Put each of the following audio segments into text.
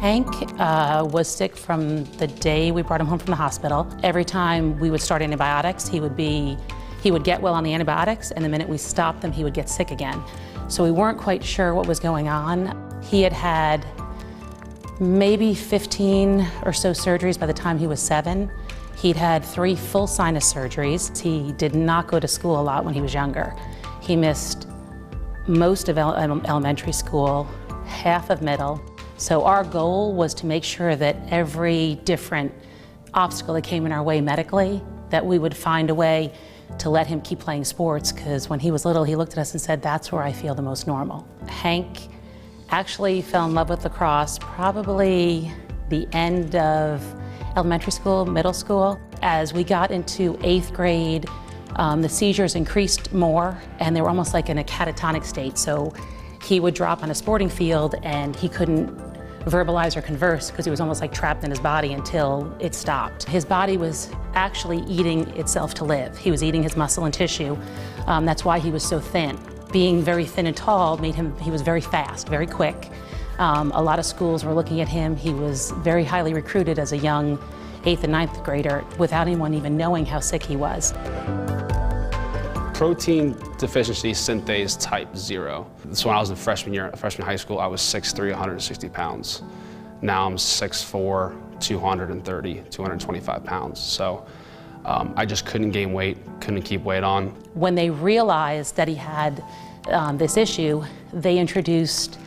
Hank was sick from the day we brought him home from the hospital. Every time we would start antibiotics, he would get well on the antibiotics, and the minute we stopped them, he would get sick again. So we weren't quite sure what was going on. He had had maybe 15 or so surgeries by the time he was 7. He'd had 3 full sinus surgeries. He did not go to school a lot when he was younger. He missed most of elementary school, half of middle. So our goal was to make sure that every different obstacle that came in our way medically, that we would find a way to let him keep playing sports, because when he was little, he looked at us and said, "That's where I feel the most normal." Hank actually fell in love with lacrosse probably the end of elementary school, middle school. As we got into 8th grade, the seizures increased more, and they were almost like in a catatonic state. So he would drop on a sporting field and he couldn't verbalize or converse because he was almost like trapped in his body until it stopped. His body was actually eating itself to live. He was eating his muscle and tissue. That's why he was so thin. Being very thin and tall made him, he was very fast, very quick. A lot of schools were looking at him. He was very highly recruited as a young 8th and 9th grader without anyone even knowing how sick he was. Protein deficiency synthase type 0. So when I was in freshman high school, I was 6'3", 160 pounds. Now I'm 6'4", 230, 225 pounds. So I just couldn't gain weight, couldn't keep weight on. When they realized that he had this issue, they introduced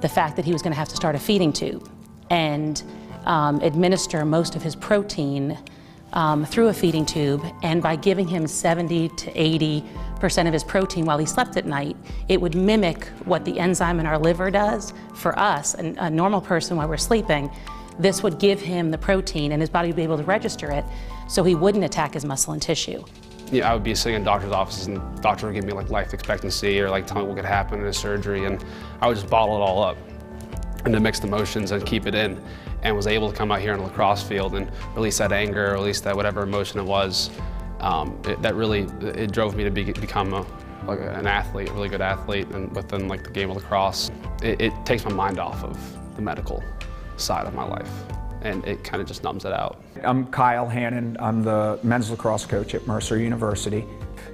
the fact that he was going to have to start a feeding tube and administer most of his protein through a feeding tube, and by giving him 70 to 80% of his protein while he slept at night, it would mimic what the enzyme in our liver does for us, a normal person while we're sleeping. This would give him the protein and his body would be able to register it so he wouldn't attack his muscle and tissue. Yeah, I would be sitting in doctor's offices and the doctor would give me like life expectancy or like tell me what could happen in a surgery, and I would just bottle it all up and to mix the emotions and keep it in, and was able to come out here on a lacrosse field and release that anger, or release that whatever emotion it was. It drove me to become an athlete, a really good athlete, and within like the game of lacrosse. It takes my mind off of the medical side of my life, and it kind of just numbs it out. I'm Kyle Hannon. I'm the men's lacrosse coach at Mercer University.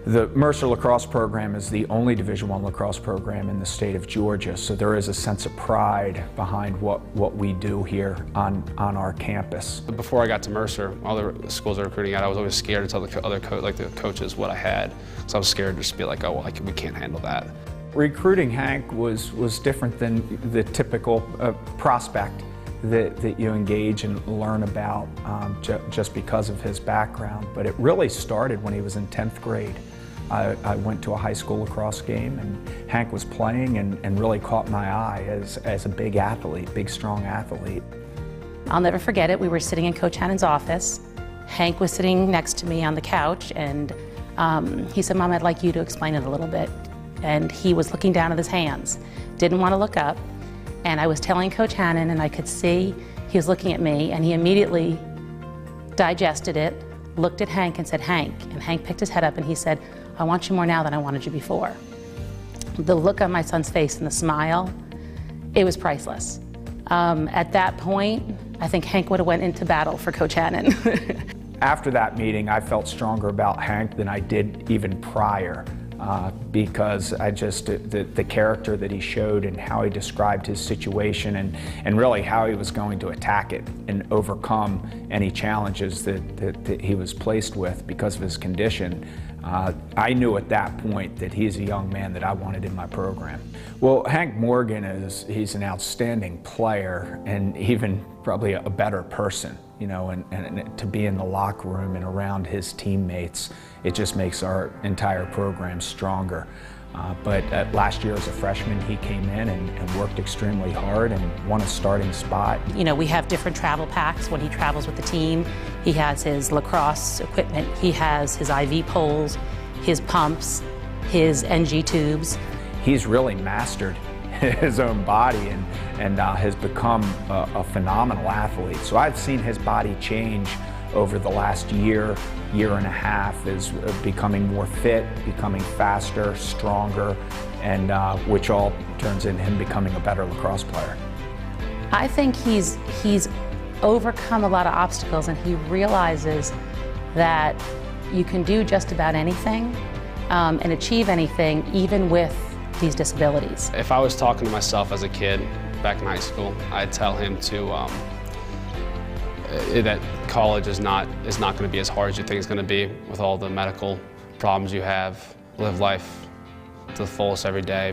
The Mercer lacrosse program is the only Division I lacrosse program in the state of Georgia, so there is a sense of pride behind what we do here on our campus. Before I got to Mercer, all the schools I was recruiting at, I was always scared to tell the coaches what I had, so I was scared to just be like, oh, well, we can't handle that. Recruiting Hank was different than the typical prospect that you engage and learn about just because of his background. But it really started when he was in 10th grade. I went to a high school lacrosse game and Hank was playing and really caught my eye as a big athlete, big strong athlete. I'll never forget it. We were sitting in Coach Hannon's office. Hank was sitting next to me on the couch, and he said, "Mom, I'd like you to explain it a little bit." And he was looking down at his hands, didn't want to look up. And I was telling Coach Hannon, and I could see he was looking at me, and he immediately digested it, looked at Hank and said, "Hank." And Hank picked his head up and he said, "I want you more now than I wanted you before." The look on my son's face and the smile, it was priceless. At that point, I think Hank would have went into battle for Coach Hannon. After that meeting, I felt stronger about Hank than I did even prior. Because the character that he showed and how he described his situation and really how he was going to attack it and overcome any challenges that he was placed with because of his condition, I knew at that point that he's a young man that I wanted in my program. Well, Hank Morgan he's an outstanding player and even probably a better person, you know, and to be in the locker room and around his teammates, it just makes our entire program stronger. But last year as a freshman, he came in and worked extremely hard and won a starting spot. You know, we have different travel packs when he travels with the team. He has his lacrosse equipment, he has his IV poles, his pumps, his NG tubes. He's really mastered his own body and has become a phenomenal athlete. So I've seen his body change over the last year and a half, is becoming more fit, becoming faster, stronger, and which all turns into him becoming a better lacrosse player. I think he's overcome a lot of obstacles, and he realizes that you can do just about anything and achieve anything, even with these disabilities. If I was talking to myself as a kid back in high school, I'd tell him to that college is not going to be as hard as you think it's going to be with all the medical problems you have. Live life to the fullest every day.